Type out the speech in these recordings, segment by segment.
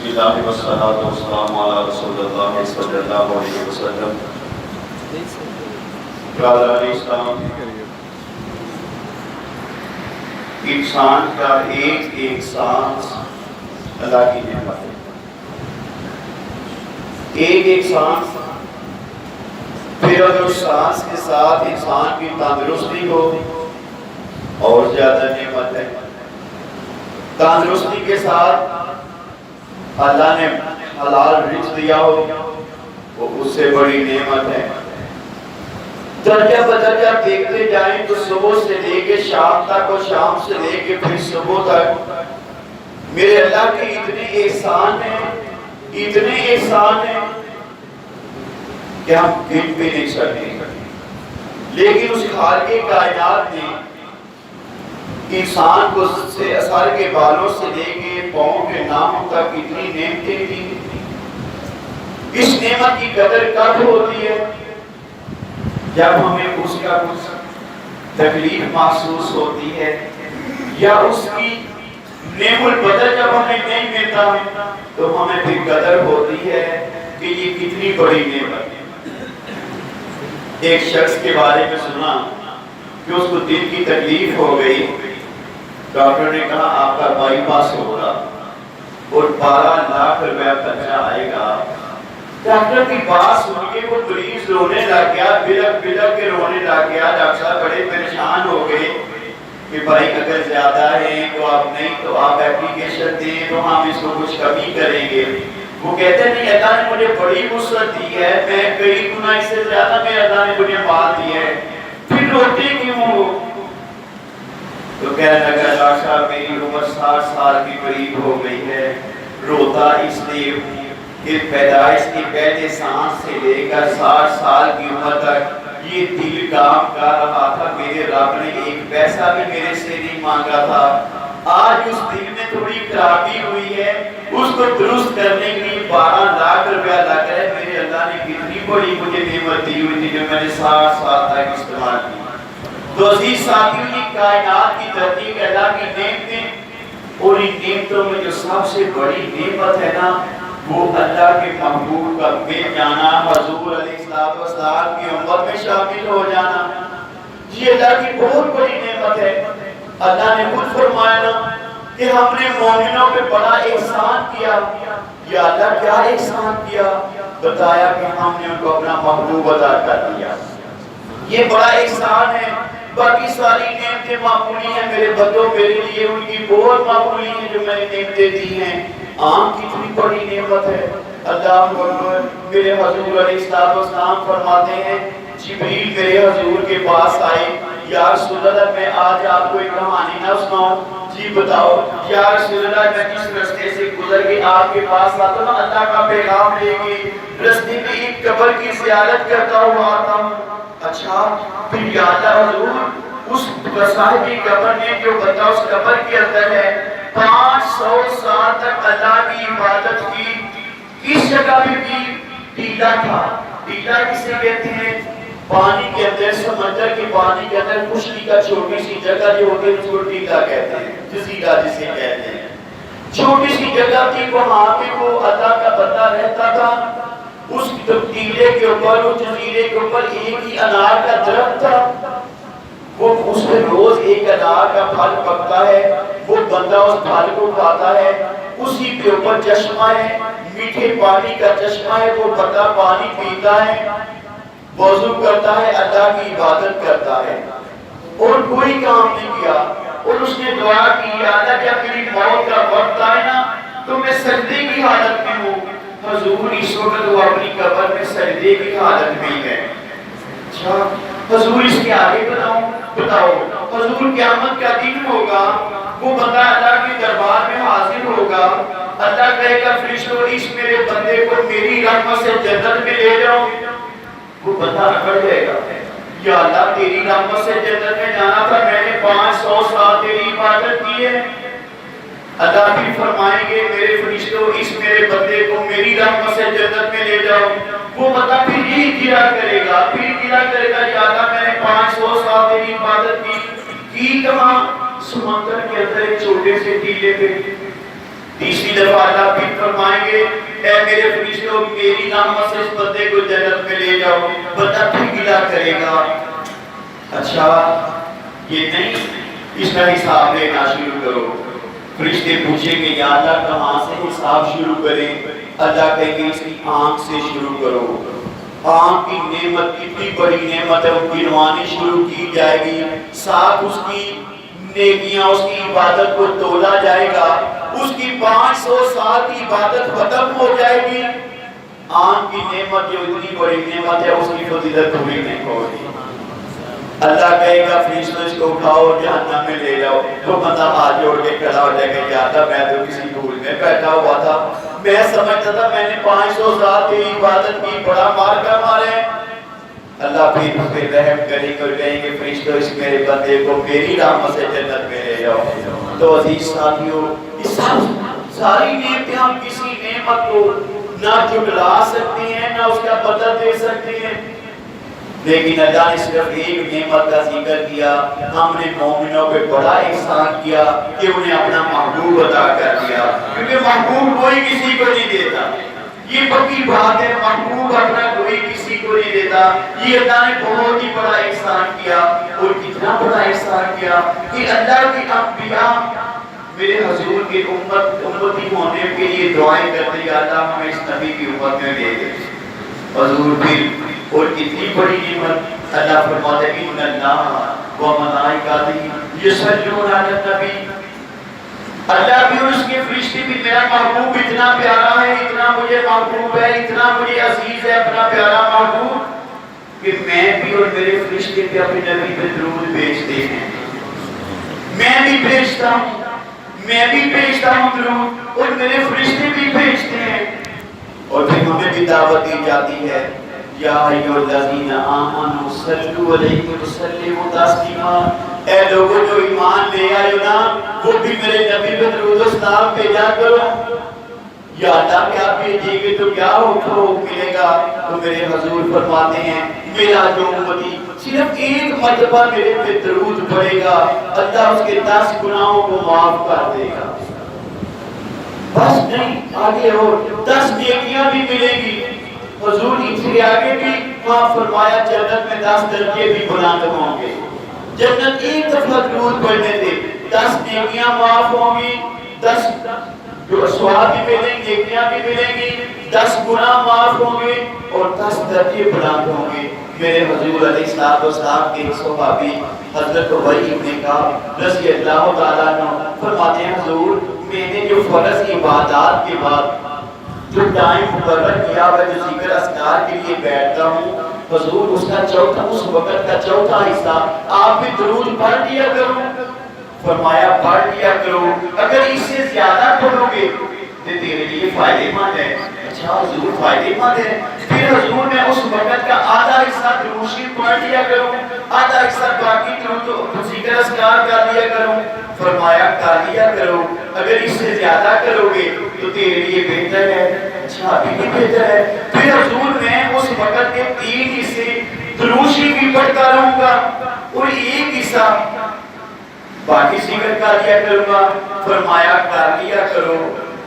اللہ والصلاۃ والسلام علی رسول اللہ صلی اللہ علیہ وسلم۔ برادران اسلام، انسان کا ایک ایک سانس اللہ کی نعمت ہے۔ ایک ایک سانس، پھر اگر اس سانس کے ساتھ انسان کی تندرستی ہو اور زیادہ نعمت ہے۔ تندرستی کے ساتھ اللہ نے حلال رزق دیا ہو، وہ اس سے بڑی نعمت ہے۔ درجہ بدرجہ دیکھتے جائیں تو صبح سے لے کے شام تک اور شام سے لے کے پھر صبح تک میرے اللہ کے اتنے احسان ہیں، اتنے احسان ہیں کہ ہم گن بھی نہیں سکتے۔ لیکن اس خالق کائنات نے انسان کو سر کے بالوں سے لے کے پاؤں کے ناخن تک اتنی نعمتیں دی۔ اس نعمت کی قدر کب ہوتی ہے؟ جب ہمیں اس کا کچھ تکلیف محسوس ہوتی ہے یا اس کی نعم البدل جب ہمیں نہیں ملتا تو ہمیں پھر قدر ہوتی ہے کہ یہ کتنی بڑی نعمت ہے۔ ایک شخص کے بارے میں سنا کہ اس کو دل کی تکلیف ہو گئی۔ ڈاکٹر نے کہا آپ کا بائی پاس ہوگا اور 12 لاکھ روپے خرچہ آئے گا۔ ڈاکٹر کی بات سن کے وہ مریض رونے لگ گیا، بلک بلک کے رونے لگ گیا۔ ڈاکٹر صاحب بڑے پریشان ہو گئے کہ بھائی اگر زیادہ ہے تو آپ نہیں تو آپ اپلیکیشن دیں تو ہم اس کو کچھ کمی کریں گے۔ وہ کہتے ہیں نہیں، اللہ نے مجھے بڑی وسعت دی ہے، میں کئی گنا اس سے زیادہ میں اللہ نے مجھے مال دی ہے، پھر روتے کیوں ہو؟ تو کہنے لگا ڈاکٹر صاحب میری عمر 60 سال کی قریب ہو گئی ہے، روتا اس لیے کہ پیدائش کی پہلے سانس سے لے کر 60 سال کی عمر تک یہ دل کام کر رہا تھا، میرے رب نے ایک پیسہ بھی میرے سے نہیں مانگا تھا۔ آج اس دل میں تھوڑی خرابی ہوئی ہے، اس کو درست کرنے کے لیے 12 لاکھ روپیہ لگ رہا ہے۔ میرے اللہ نے کتنی بڑی مجھے نعمت دی ہوئی تھی جو میں نے 60 سال تک استعمال کی۔ تو عزیز ساتھیوں، یہ کائنات کی ترتیب اللہ کی نعمتیں، اور ان نعمتوں میں جو سب سے بڑی نعمت ہے نا وہ اللہ کے محبوب کا مل جانا، حضور علیہ السلام کی امت میں شامل ہو جانا، یہ اللہ کی بہت بڑی نعمت ہے۔ اللہ نے خود فرمایا نا کہ ہم نے مومنوں پہ بڑا احسان کیا۔ یا اللہ کیا احسان کیا؟ بتایا کہ ہم نے ان کو اپنا محبوب عطا کر دیا۔ یہ بڑا احسان ہے۔ باقی ساری نعمتیں معمولی ہیں میرے بندوں، میرے لیے ان کی بہت معمولی ہیں جو میں نے نعمتیں دی ہیں۔ آم کتنی بڑی نعمت ہے۔ اللہ میرے حضور علیہ السلام فرماتے ہیں جبریل میرے حضور کے پاس آئے، یا رسول اللہ میں آج آپ کو ایک کہانی نہ سناؤں؟ جی بتاؤ۔ یا رسول اللہ میں کس رستے سے گزر کے آپ کے پاس آتا ہوں، اللہ کا پیغام لے کے رستے میں ایک قبر کی زیارت کرتا ہوا آتا ہوں۔ اچھا، پھر یا اللہ حضور اس صاحب کی قبر نے جو بندہ اس قبر کے اندر ہے 500 سال تک اللہ کی عبادت کی، کس جگہ پہ کی؟ ٹیلا تھا۔ ٹیلا کسے کہتے ہیں؟ پانی کے اندر، سمندر کے پانی کے اندر خشکی کا چھوٹی سی جگہ جو ہوتی ہے اس کو ٹیلا کہتے ہیں، جزیرہ جسے کہتے ہیں۔ چھوٹی سی جگہ تھی، وہاں پہ وہ اللہ کا بندہ رہتا تھا۔ اس ٹیلے کے اوپر، اس جزیرے کے اوپر ایک ہی انار کا درخت تھا، وہ اس میں روز ایک انار کا پھل پکتا ہے، وہ بندہ اس پھل کو کھاتا ہے۔ اسی کے اوپر چشمہ ہے، میٹھے پانی کا چشمہ ہے، وہ بندہ پانی پیتا ہے، وضو کرتا ہے، اللہ کی عبادت کرتا ہے، اور کوئی کام نہیں کیا۔ اور اس نے دعا کی یا اللہ جب میری موت کا وقت آئے نا تو میں سجدے کی حالت میں ہوں۔ حضور اس وقت وہ اپنی قبر میں سجدے کی حالت میں ہے۔ اچھا حضور اس کے آگے بتاؤ حضور قیامت کا دن ہوگا، وہ بندہ اللہ کے دربار میں حاضر ہوگا، اللہ کہے گا فرشتوں اس میرے بندے کو میری رحمت سے جنت میں لے جاؤ۔ وہ بندہ اکڑ جائے گا، یا اللہ تیری رحمت سے جنت میں جانا تھا، میں نے 500 سال تیری عبادت کی ہے۔ اللہ بھی فرمائیں گے میرے فرشتوں اس میرے بندے کو میری رحمت سے جنت میں لے جاؤ۔ وہ بندہ پھر یہی گرا کرے گا، یا اللہ میں نے 500 سال تیری عبادت کی کہاں؟ سمندر کے اندر ایک چھوٹے سے ٹیلے پہ۔ تیسری دفعہ اللہ پھر فرمائیں گے اے میرے فرشتوں میری رحمت سے اس بندے کو جنت میں لے جاؤ، بندہ پھر گلا کرے گا اچھا یہ نہیں، اس کا حساب لینا شروع کرو۔ فرشتے پوچھیں گے یا اللہ کہاں سے حساب شروع کریں؟ اللہ کہیں گے اس کی آنکھ سے شروع کرو۔ آنکھ کی نعمت کتنی بڑی نعمت ہے، وہ گنوانی شروع کی جائے گی، ساتھ اس کی نیکیاں اس کی عبادت کو تولا جائے گا، اس کی 500 سال کی عبادت ختم ہو جائے گی۔ آنکھ کی نعمت جو اتنی بڑی نعمت ہے اس کی فضیلت ہوئی نہیں ہوگی۔ اللہ کہے گا فرشتوں اس کو اٹھاؤ جہنم میں لے جاؤ، تو بندہ ہاتھ جوڑ کے کھڑا ہو جائے گا، یا اللہ میں تو کسی بھول میں بیٹھا ہوا تھا، میں سمجھتا تھا میں نے 500 سال کی عبادت کی، بڑا مار کا مارے۔ اللہ پھر اس پہ رحم کرے گا، کہیں گے فرشتوں اس میرے بندے کو میری رحمت سے جنت میں لے جاؤ۔ تو عزیز ساتھیوں اس ساری نعمتیں ہم کسی نعمت کو نہ جھٹلا سکتے ہیں نہ اس کا بدل دے سکتے ہیں، لیکن اللہ نے صرف ایک نعمت کا ذکر کیا، ہم نے مومنوں پہ بڑا احسان کیا کہ انہیں اپنا محبوب عطا کر دیا، کیونکہ محبوب کوئی کسی کو نہیں دیتا، یہ پکی بات ہے، محبوب اپنا کوئی کسی کو نہیں دیتا۔ یہ اللہ نے بہت ہی بڑا احسان کیا، اور کتنا بڑا احسان کیا کہ اللہ کی انبیاء میرے حضور کی امتی ہونے کے لیے دعائیں کرتے ہیں، اللہ ہمیں اس نبی کی امت میں لے دے۔ حضور پھر اور کتنی بڑی نعمت، اللہ فرماتے ہیں ان اللہ و ملائکتہ یصلون علی النبی، اللہ بھی اور اس کے فرشتے بھی، میرا محبوب اتنا پیارا ہے، اتنا مجھے محبوب ہے، اتنا مجھے عزیز ہے اپنا پیارا محبوب کہ میں بھی اور میرے فرشتے بھی اپنے نبی پہ درود بھیجتے ہیں، میں بھی بھیجتا ہوں، میں بھی بھیجتا ہوں درود، اور میرے فرشتے بھی بھیجتے ہیں۔ اور پھر ہمیں بھی دعوت دی جاتی ہے یا ایھا الذین آمنوا صلوا علیہ وسلموا تسلیما، اے لوگوں جو ایمان لے آئے ہو نا وہ بھی میرے نبی پہ درود و سلام بھیجا کرو۔ یا اللہ کیا بھیجیں گے تو کیا حکم ملے گا؟ تو میرے حضور فرماتے ہیں میرا جو امتی صرف ایک مرتبہ میرے پہ درود پڑے گا، اللہ اس کے 10 گناہوں کو معاف کر دے گا۔ بس نہیں، آگے اور 10 نیکیاں بھی ملیں گی۔ حضور ان سے آگے بھی وہاں فرمایا جنت میں 10 درجے بھی بلند ہوں گے، جنت ایک دفعہ درود پڑھنے سے 10 نیکیاں معاف ہوں گی، 10 جو ثواب بھی ملیں گے، نیکیاں بھی ملیں گی، 10 گناہ معاف ہوں گے اور 10 درجے بلند ہوں گے۔ میرے حضور علیہ السلام کے صحابی حضرت ابی بن کعب رضی اللہ تعالیٰ عنہ فرماتے ہیں حضور میں نے جو فرض عبادات کے بعد جو ٹائم مقرر کیا ہوا جو ذکر اذکار کے لیے بیٹھتا ہوں، حضور اس کا چوتھا، اس وقت کا چوتھا حصہ آپ بھی درود پڑھ لیا کرو۔ فرمایا پڑھ لیا کرو، اگر اس سے زیادہ پڑھو گے تو تیرے لیے فائدے مند ہے۔ اچھا حضور فائدے مند ہے، پھر حضور میں اس وقت کا آدھا حصہ درود شریف پڑھ لیا کروں، آدھا حصہ باقی درود ذکر اذکار کر لیا کروں۔ فرمایا کر لیا کرو، اگر اس سے زیادہ کرو گے تو تیرے لیے بہتر ہے۔ اچھا ابھی بھی بہتر ہے، پھر حضور میں اس وقت کے 3 حصے درود شریف بھی پڑھتا رہوں گا اور ایک حصہ باقی ذکر کر لیا کروں گا۔ فرمایا کر لیا کرو،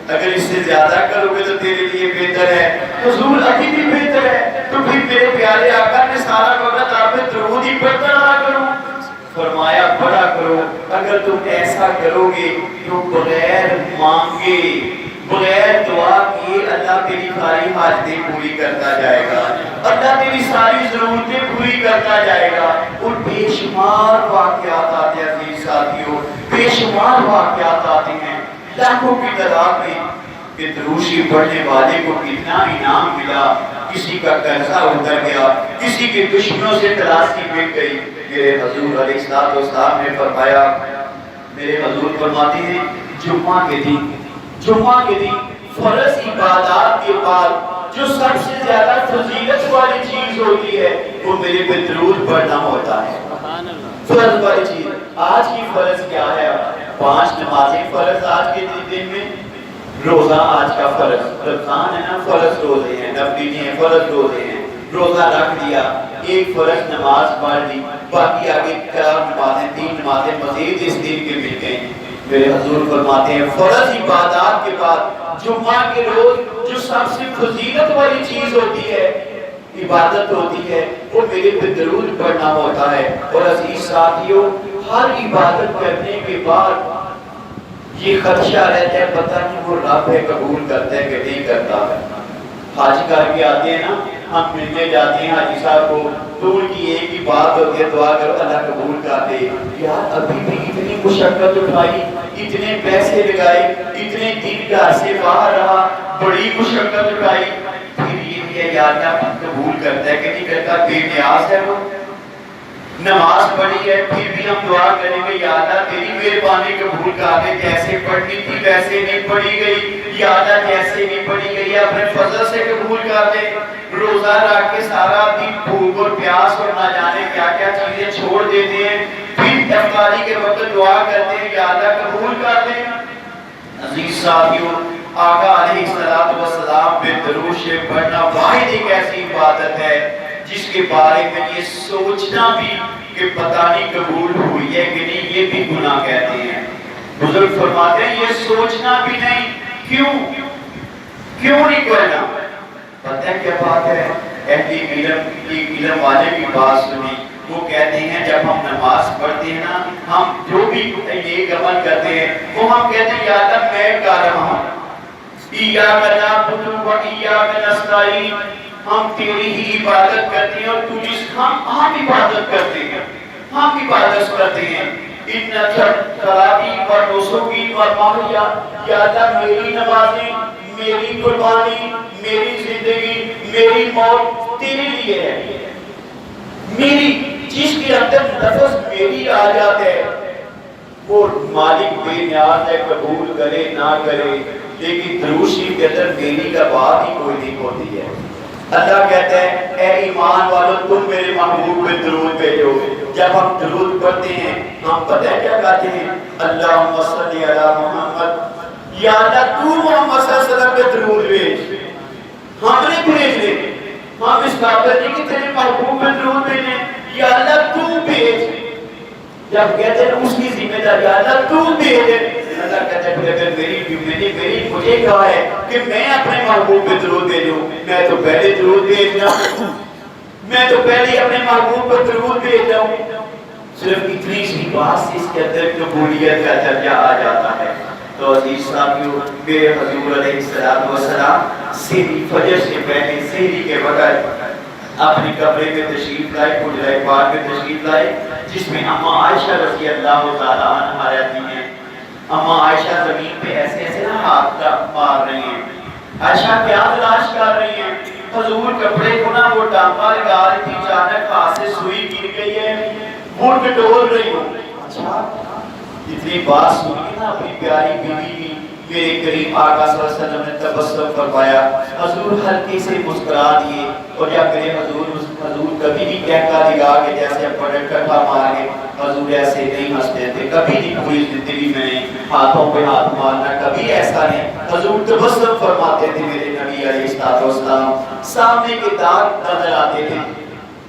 اگر اس سے زیادہ کرو گے تو تیرے لیے بہتر ہے۔ حضور ابھی بھی بہتر ہے، تو پھر میرے پیارے آقا نے سارا وقت آپ پہ درود ہی پڑھتا رہا کروں۔ فرمایا پڑھا کرو، اگر تم ایسا کرو گے تو بغیر مانگے بغیر دعا کیے اللہ تیری ساری حاجتیں پوری کرتا جائے گا، اللہ تیری ساری ضرورتیں پوری کرتا جائے گا۔ اور بے شمار واقعات آتے ہیں عزیز ساتھیوں، بے شمار واقعات آتے ہیں لاکھوں کی تعداد میں کہ درود شریف پڑھنے والے کو کتنا انعام ملا، کسی کا قرضہ اتر گیا، کسی کے دشمنوں سے تلاشی مل گئی۔ میرے حضور علیہ السلام نے فرمایا، میرے حضور فرماتے ہیں جمعہ کے دن فرض عبادات کے بعد جو سب سے زیادہ فضیلت والی چیز ہوتی ہے وہ میرے پہ درود پڑھنا ہوتا ہے۔ فرض والی چیز آج کی فرض کیا ہے؟ 5 نمازیں فرض آج کے دن میں، روزہ آج کا فرض، رمضان ہے نا، فرض روزے ہیں، نفلی ہیں، فرض روزے ہیں، روزہ رکھ دیا، ایک فرض نماز پڑھ لی، باقی آگے 4 نمازیں 3 نمازیں مزید اس دن کے مل گئیں۔ میرے حضور فرماتے ہیں فرض عبادات کے بعد جمعہ کے روز جو سب سے فضیلت والی چیز ہوتی ہے، عبادت ہوتی ہے، وہ میرے پہ درود پڑھنا ہوتا ہے۔ اور عزیز ساتھیوں، ہر عبادت کرنے کے بعد یہ خدشہ رہتا ہے پتہ نہیں وہ رب ہے قبول کرتا ہے کہ نہیں کرتا ہے۔ حج کر کے آتے ہیں نا، ہم ملنے جاتے ہیں حاجی صاحب کو، تو ان کی ایک ہی بات ہوتی ہے دعا کرو اللہ قبول کر دے۔ یار ابھی بھی اتنی مشقت اٹھائی، اتنے پیسے لگائے، اتنے دن گھر سے باہر رہا، بڑی مشقت اٹھائی، پھر یہ بھی ہے یار کیا قبول کرتا ہے کہ نہیں کرتا؟ بے نیاز ہے وہ۔ نماز پڑھی ہے پھر بھی ہم دعا کریں گے یا اللہ تیری مہربانی قبول کر دے، جیسے پڑھنی تھی ویسے نہیں پڑھی گئی، یا اللہ جیسے نہیں پڑھی گئی اپنے فضل سے قبول کر دے۔ روزہ رکھ کے سارا دن بھوک اور پیاس اور نہ جانے کیا کیا چیزیں چھوڑ دیتے ہیں، پھر افطاری کے وقت دعا کرتے ہیں یا اللہ قبول کر دے۔ عزیز ساتھیوں، آقا علیہ السلام پہ درود شریف پڑھنا واحد ایک ایسی عبادت ہے جس کے بارے میں یہ سوچنا بھی کہ پتہ نہیں قبول ہوئی ہے کہ نہیں، یہ بھی گناہ کہتے ہیں۔ بزرگ فرماتے ہیں یہ سوچنا بھی نہیں، کیوں نہیں کرنا؟ پتہ ہے کیا بات ہے؟ اہل علم والے کی بات سنی، وہ کہتے ہیں جب ہم نماز پڑھتے ہیں نا، ہم جو بھی نیک عمل کرتے ہیں وہ ہم کہتے ہیں یا اللہ میں کر رہا ہوں، ایاک نعبد و ایاک نستعین، ہم تیری ہی عبادت کرتے ہیں اور ہم عبادت کرتے ہیں، ہم عبادت کرتے ہیں۔ ان صلاتی و نسکی و محیا، یا اللہ میری نمازیں، میری قربانی، میری زندگی، میری موت تیرے لیے ہے، میری جس کے اندر لفظ میری آ جاتا ہے وہ مالک بے نیاز ہے، قبول کرے نہ کرے، لیکن درود شریف کے اندر میری کا بات ہی کوئی نہیں ہوتی ہے۔ اللہ کہتا ہے اے ایمان والو تم میرے محبوب پہ درود بھیجو۔ جب ہم درود پڑھتے ہیں ہم پتہ ہے کیا کہتے ہیں؟ اللہم صلی علی محمد، یا اللہ تو محمد صلی اللہ علیہ وسلم پہ درود بھیج۔ ہم نے بھیجنے، ہم اس قابل نہیں کہ تیرے محبوب پہ درود بھیجیں، یا اللہ تو بھیج۔ جب کہتے ہیں اس کی ذمہ داری یا اللہ تو بھیج، اللہ کہتا ہے اگر میری مجھے کہا ہے کہ میں اپنے محبوب پہ درود بھیجوں، میں تو پہلے درود بھیجنا، میں تو پہلے اپنے محبوب پہ درود بھیج رہا ہوں۔ صرف اتنی سی بات سے اس کے اندر قبولیت کا درجہ آ جاتا ہے۔ تو عزیز ساتھیوں، میرے حضور علیہ السلام سحری فجر سے پہلے سحری کے وقت اپنی کمرے میں تشریف لائے، حجرہ پاک میں تشریف لائے، جس میں اماں عائشہ رضی اللہ تعالیٰ عنہا رہتی ہیں۔ اماں عائشہ زمین پہ ایسے ایسے نہ ہاتھ مار رہی ہیں۔ عائشہ کیا تلاش کر رہی ہیں؟ حضور کپڑے کو نہ وہ ٹانپا لگا رہی تھی، اچانک ہاتھ سے سوئی گر گئی ہے، وہ ٹٹول رہی ہوں۔ اچھا اتنی بات سنی نا اپنی پیاری بیوی کی، میرے کریم آقا صلی اللہ علیہ وسلم نے تبسم فرمایا، حضور ہلکے سے مسکرا دیے، اور یا میرے حضور کبھی بھی کہتا لگا کہ جیسے بڑے کٹھا مار کے حضور ایسے نہیں ہنستے تھے، کبھی نہیں پوری زندگی میں ہاتھوں پہ ہاتھ مارنا، کبھی ایسا نہیں۔ حضور تبسم فرماتے تھے میرے نبی علیہ السلام، سامنے کے داغ نظر آتے تھے۔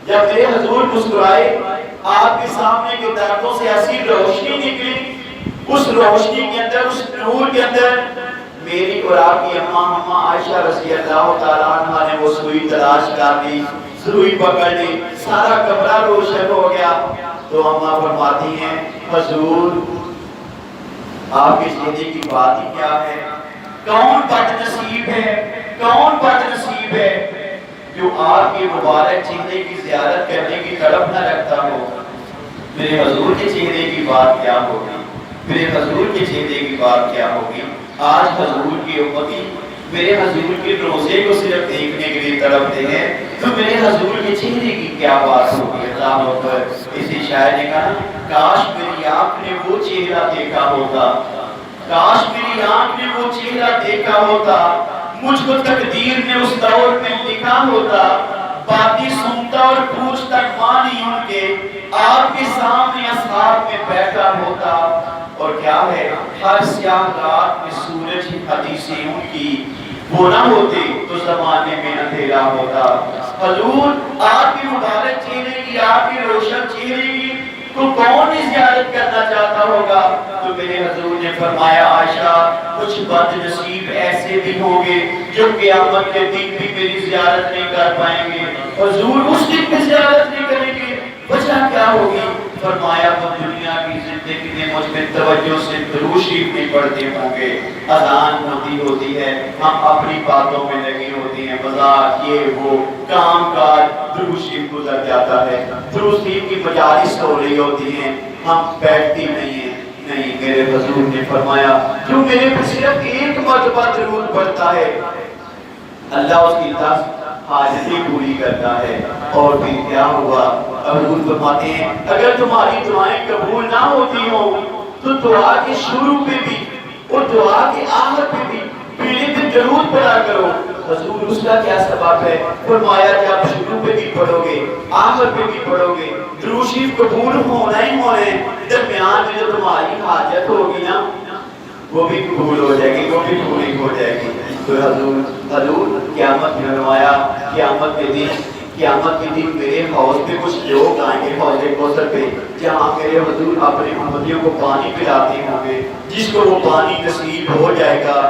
جب میرے حضور مسکرائے آپ کے سامنے کے داغوں سے ایسی روشنی نکلی، اس روشنی کے اندر، اس نور کے اندر میری اور آپ کی اماں عائشہ رضی اللہ تعالیٰ عنہ نے وہ سوئی تلاش کر لی، سوئی پکڑ لی، سارا کمرہ روشن ہو گیا۔ تو اماں فرماتی ہیں حضور آپ کے چہرے کی بات ہی کیا ہے، کون بد نصیب ہے، کون بد نصیب ہے جو آپ کے مبارک چہرے کی زیارت کرنے کی طرف نہ رکھتا ہو۔ میرے حضور کے چہرے کی بات کیا ہوگی، میرے حضور کے چہرے کی بات کیا ہوگی۔ آج حضور کی امتی میرے حضور کے روزے کو صرف دیکھنے کے لیے تڑپتے ہیں، تو میرے حضور کے چہرے کی کیا بات ہوگی۔ اللہ اکبر۔ اسی شاعر نے کہا کاش میری آنکھ نے وہ چہرہ دیکھا ہوتا، کاش میری آنکھ نے وہ چہرہ دیکھا ہوتا، مجھ کو تقدیر نے اس دور میں لکھا ہوتا، باتیں سنتا اور پوچھتا مانی ان کے، آپ کے سامنے اصحاب میں بیٹھا ہوتا۔ اور کیا ہے ہر سیاہ رات میں سورج حدیثیں ان کی وہ نہ ہوتے تو زمانے میں اندھیرا ہوتا۔ حضور آپ کی مبارک چہرے کی، آپ کی روشن چہرے کی کو کون زیارت کرنا چاہتا ہوگا؟ تو میرے حضور نے فرمایا عائشہ کچھ بد نصیب ایسے بھی ہوں گے جو قیامت کے دن بھی میری زیارت نہیں کر پائیں گے. حضور اس دن بھی زیارت نہیں کریں گے. وجہ کیا ہوگی؟ فرمایا وہ دنیا کی زندگی میں مجھ میں توجہ سے درود شریف نہیں پڑھتے ہوں گے. اذان ہوتی ہے ہم اپنی باتوں میں لگے ہوتے ہیں, مذاق یہ وہ کام کاج, درود شریف گزر جاتا ہے. درود شریف کی مجالس ہو رہی ہوتی ہیں, ہم بیٹھتی نہیں ہیں. نہیں, میرے حضور نے فرمایا جو میرے پر صرف ایک مرتبہ درود پڑھتا ہے اللہ اس کی 10 حاجتیں پوری کرتا ہے. اور پھر کیا ہوا؟ حضور فرماتے ہیں اگر تمہاری دعائیں قبول نہ ہوتی ہوں تو دعا کے شروع پہ بھی اور دعا کے آخر پہ بھی پیلے پہ درود پڑھا کرو. حضور اس کا کیا سبب ہے؟ فرمایا جب شروع پہ بھی پڑھو گے آخر پہ بھی پڑھو گے درود شریف قبول ہونا ہی ہونا ہے. درمیان میں جو تمہاری حاجت ہوگی نا وہ بھی قبول ہو جائے گی, وہ بھی پوری ہو جائے گی. تو حضور قیامت میں فرمایا قیامت کے دن میرے حوض پہ کچھ لوگ آئیں گے, حوض کوثر پہ, جہاں میرے حضور اپنے امتیوں کو پانی پلاتے ہوں گے, جس کو وہ پانی نصیب ہو جائے گا.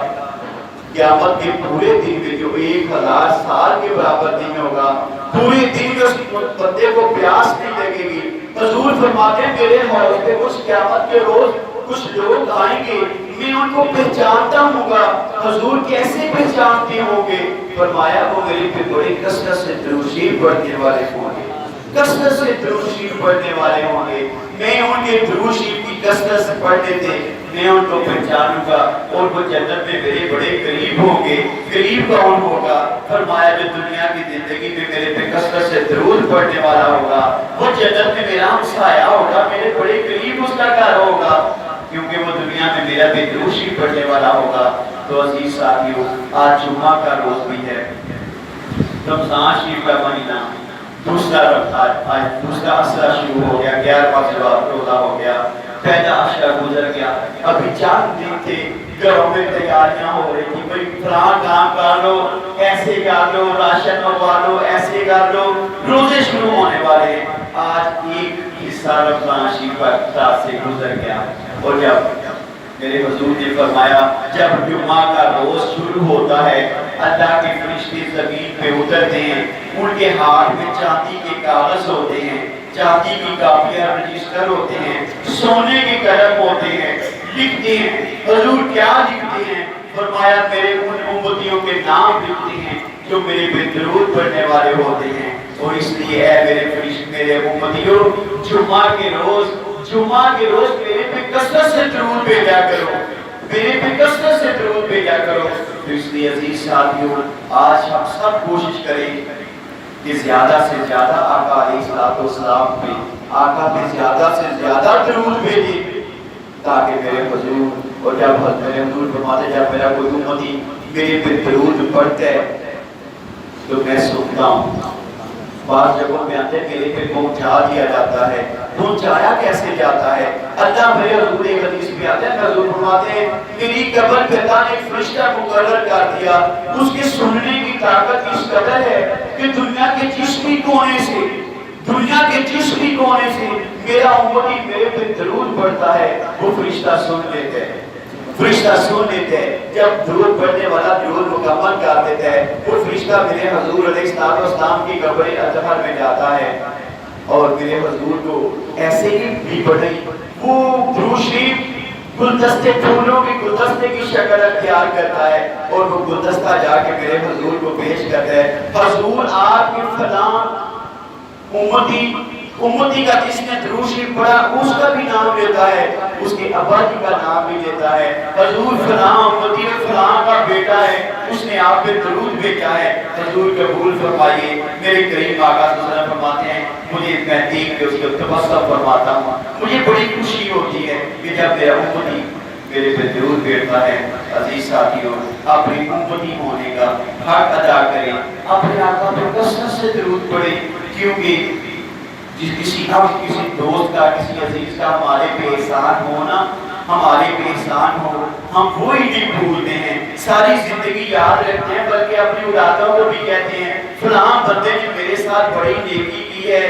قیامت کے پورے دن میں جو 1000 سال کے برابر دن ہوگا, پورے دن میں اس بندے کو پیاس نہیں لگے گی. حضور فرماتے ہیں میرے حوض پہ کچھ قیامت کے روز کچھ لوگ آئیں گے, میں ان کو پہچانتا ہوں گا. حضور کیسے پہچانتے ہوں گے؟ فرمایا وہ میرے پہ بڑی کثرت سے درود شریف پڑھنے والے ہوں گے, کثرت سے درود شریف پڑھنے والے ہوں گے. میں ان کے درود شریف کی کثرت سے پڑھنے تھے, میں ان کو پہچانوں گا اور وہ جنت میں میرے بڑے قریب ہوں گے. قریب کون ہوگا؟ فرمایا جو دنیا کی زندگی میں میرے پہ کثرت سے درود پڑھنے والا ہوگا وہ جنت میں میرا ہمسایہ ہوگا, میرے بڑے قریب اس کا گھر ہوگا, کیونکہ وہ دنیا میں میرا بھی درود شریف پڑھنے والا ہوگا. تو عزیز ساتھیو, آج جمعہ کا روز بھی ہے, رمضان شریف کا مہینہ, دوسرا عشرہ شروع ہو گیا, 11واں روزہ ہو گیا, پہلا عشرہ گزر گیا. ابھی 4 دن تھے, گھروں میں تیاریاں ہو رہی تھی, بھائی فلاں کام کر لو, ایسے کر لو, راشن منگوا لو, ایسے کر لو, روزے شروع ہونے والے ہیں. آج ایک حصہ رمضان شریف کا رات سے گزر گیا. اور جب میرے حضور نے فرمایا جب جمعہ کا روز شروع ہوتا ہے اللہ کے فرشتے زمین پہ اترتے ہیں, ان کے ہاتھ میں چاندی کے کاغذ ہوتے ہیں, چاندی کی کاپیاں رجسٹر ہوتے ہیں, سونے کے قلم ہوتے ہیں, لکھتے ہیں. حضور کیا لکھتے ہیں؟ فرمایا میرے ان امتیوں کے نام لکھتے ہیں جو میرے پہ درود پڑھنے والے ہوتے ہیں. اور اس لیے اے میرے فرشتے, میرے امتیوں, جمعہ کے روز میرے پہ کثرت سے درود بھیجا کرو, میرے پہ کثرت سے درود بھیجا کرو. تو اس لیے عزیز ساتھیوں, آج ہم سب کوشش کریں کہ زیادہ سے زیادہ آقا علیہ السلام پہ, آقا پہ زیادہ سے زیادہ درود بھیجیں تاکہ میرے حضور, اور جب میرے حضور فرماتے جب میرا کوئی امتی میرے پہ درود پڑھتا ہے تو میں سنتا ہوں. بعض جگہوں میں آتے میرے پہ پہنچا دیا جاتا ہے. پہنچایا کیسے جاتا ہے؟ اللہ میرے حضور ایک حدیث میں آتے ہیں, حضور فرماتے ہیں میری قبر پہ اللہ نے ایک فرشتہ مقرر کر دیا, اس کے سننے کی طاقت اس قدر ہے کہ دنیا کے جس بھی کونے سے میرا امتی میرے پہ درود پڑھتا ہے وہ فرشتہ سن لیتے ہیں. جب درود پڑھنے والا درود مکمل کر دیتا ہے وہ فرشتہ میرے حضور علیہ السلام کی قبر اطہر میں جاتا ہے اور میرے حضور کو ایسے ہی بھی پڑھیں وہ درود شریف گلدستے, پھولوں کے گلدستے کی شکل اختیار کرتا ہے اور وہ گلدستہ جا کے میرے حضور کو پیش کرتا ہے. حضور آپ کے فلاں امتی کا جس نے درود شریف پڑھا اس کا بھی نام لیتا ہے, اس کے ابا جی کا نام بھی لیتا ہے. حضور فلاں امتی فلاں کا بیٹا ہے, اس نے آپ پہ درود بھیجا ہے, حضور قبول فرمائیے. میرے کریم آقا صلی اللہ علیہ وسلم فرماتے ہیں مجھے میں دیکھ کے اس کو تبسم فرماتا ہوں, مجھے بڑی خوشی ہوتی ہے کہ جب میرا امتی میرے پہ درود بھیجتا ہے. عزیز ساتھیوں, اپنی امتی ہونے کا حق ادا کریں, اپنے آقا پہ کثرت سے درود پڑھیں, کیونکہ کسی دوست کا, کسی عزیز کا ہمارے پہ احسان ہونا, ہم وہی نہیں بھولتے ہیں, ساری زندگی یاد رکھتے ہیں, بلکہ اپنی اولادوں کو بھی کہتے ہیں فلاں بندے نے میرے ساتھ بڑی نیکی کی ہے,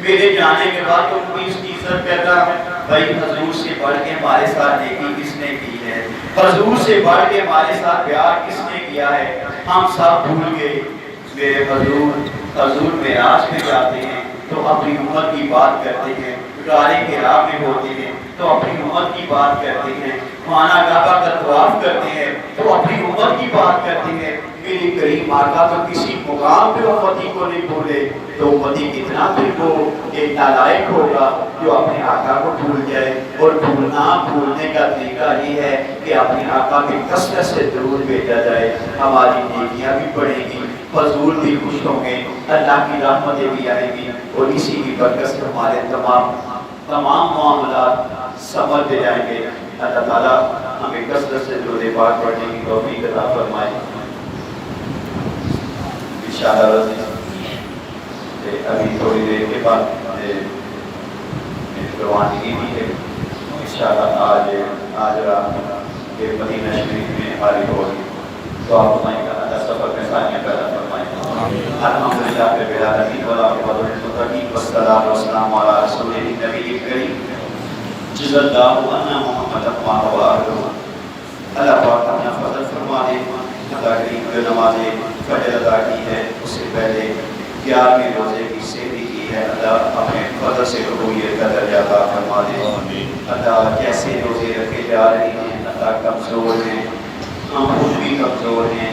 میرے جانے کے بعد تم بھی اس کی عزت کرنا. بھائی حضور سے بڑھ کے ہمارے ساتھ نیکی کس نے کی ہے؟ حضور سے بڑھ کے ہمارے ساتھ پیار کس نے کیا ہے؟ ہم سب بھول گئے. میرے حضور معراج پہ جاتے ہیں تو اپنی امت کی بات کرتے ہیں، غارِ حرا میں ہوتے ہیں تو اپنی امت کی بات کرتے ہیں، خانہ کعبہ کا طواف کرتے ہیں تو اپنی امت کی بات کرتے ہیں. میرے کریم آقا تو کسی مقام پہ امتی کو نہیں بھولے، تو امتی کتنا پھر وہ ایک نالائق ہوگا جو اپنے آقا کو بھول جائے. اور بھولنے کا طریقہ یہ ہے کہ اپنے آقا کے کثرت سے درود بھیجا جائے. ہماری نیکیاں بھی بڑھیں گی، حضور بھی خوش ہوں گے، اللہ کی رحمتیں بھی آئیں گی، اور اسی کی برکت سے ہمارے تمام معاملات سمجھ جائیں گے. اللہ تعالیٰ ہمیں کثرت سے درود پاک پڑھنے کی توفیق عطا فرمائے. انشاءاللہ ابھی تھوڑی دیر کے بعد روانگی بھی ہے. انشاءاللہ آج رات کے مدینہ شریف میں فارغ ہوگی تو آپ ہمیں اللہ سفر میں ثانیہ پیدا فرمائیں. الحمدللہ رب العالمین والعاقبۃ للمتقین والصلاۃ والسلام علی رسول النبی الکریم جزا اللہ عنا محمد و آلہ. اللہ پاک اپنا فضل فرما دے. اللہ کریم جو نماز فجر ادا کی ہے اس سے پہلے 11ویں روزے کی سحری کی ہے، اللہ اپنے فضل سے قبولیت کا درجہ عطا فرما دے. اللہ کیسے روزے رکھے جا رہے ہیں، اللہ کمزور ہیں، ہم خود بھی کمزور ہیں،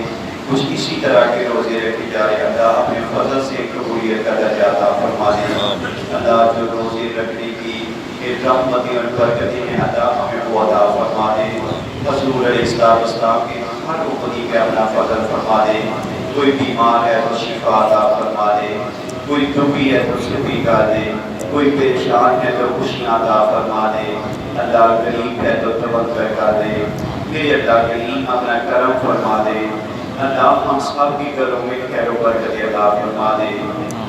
کچھ اسی طرح کے روزے رکھے جا رہے ہیں. اللہ اپنے فضل سے قبولیت کا درجہ عطا فرما دے. اللہ جو روزے رکھنے کی رحمتیں اور برکتیں ہیں اللہ ہمیں وہ عطا فرما دے. حضور علیہ السلام کے ہر امتی پہ اپنا فضل فرما دے. کوئی بیمار ہے تو شفا عطا فرما دے، کوئی دکھی ہے تو سخی کر دے، کوئی پریشان ہے تو خوشیاں عطا فرما دے. اللہ غریب ہے تو توکل کر دے. میرے اللہ کریم اپنا کرم فرما دے. اللہ ہم سب کی گھروں میں خیر و برکت عطا فرما دے.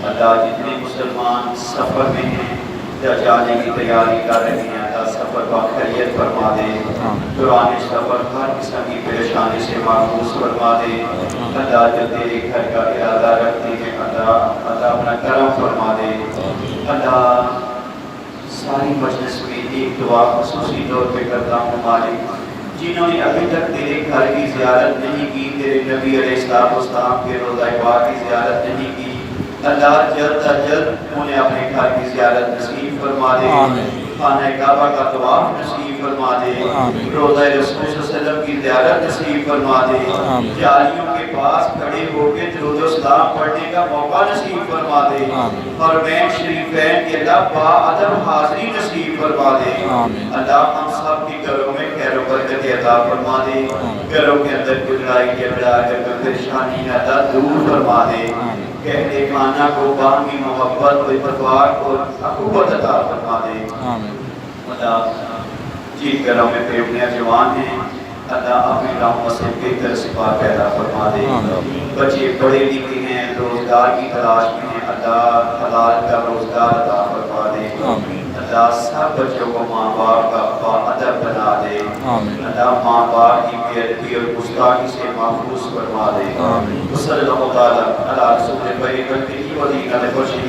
اللہ جتنے مسلمان سفر میں ہیں یا جانے کی تیاری کر رہے ہیں اللہ سفر کا خیریت فرما دے. دوران سفر ہر قسم کی پریشانی سے محفوظ فرما دے. اللہ جو تیرے گھر کا ارادہ رکھتے ہیں اللہ اپنا کرم فرما دے. اللہ ساری مجلس میں ایک دعا خصوصی طور پہ کرتا ہوں مالک، جنہوں نے ابھی تک تیرے گھر کی زیارت نہیں کی، تیرے نبی علیہ السلام کے روضہ پاک کی زیارت نہیں کی، اللہ جلد از جلد انہیں اپنے گھر کی زیارت نصیب فرما دے. خانہ کعبہ کا طواف نصیب فرما دے. روضہ رسول صلی اللہ علیہ وسلم کی زیارت نصیب فرما دے. جالیوں کے پاس کھڑے ہو کے درود و سلام پڑھنے کا موقع نصیب فرما دے. حرمین شریفین کے اللہ با ادب حاضری نصیب فرما دے. اللہ ہم سب کی گھروں میں خیر و برکت عطا فرما دے. گھروں کے اندر کوئی لڑائی جھگڑا پریشانی ہے اللہ دور فرما دے. کہنے کھانا کو باہمی محبت و اتفاق اور اخوت عطا فرما دے. اللہ جن گھروں میں بیویاں جوان ہیں اللہ اپنی رحمت سے بہتر صفات پیدا فرما دے. بچے پڑھے لکھے ہیں روزگار کی تلاش میں ہیں اللہ حلال کا روزگار عطا فرما دے. اللہ سب بچوں کو ماں باپ کا باادب بنا دے. اللہ ماں باپ کی بے ادبی اور گستاخی سے محفوظ فرما دے. صلی اللہ تعالیٰ علی رسول اللہ و علیہ وسلم.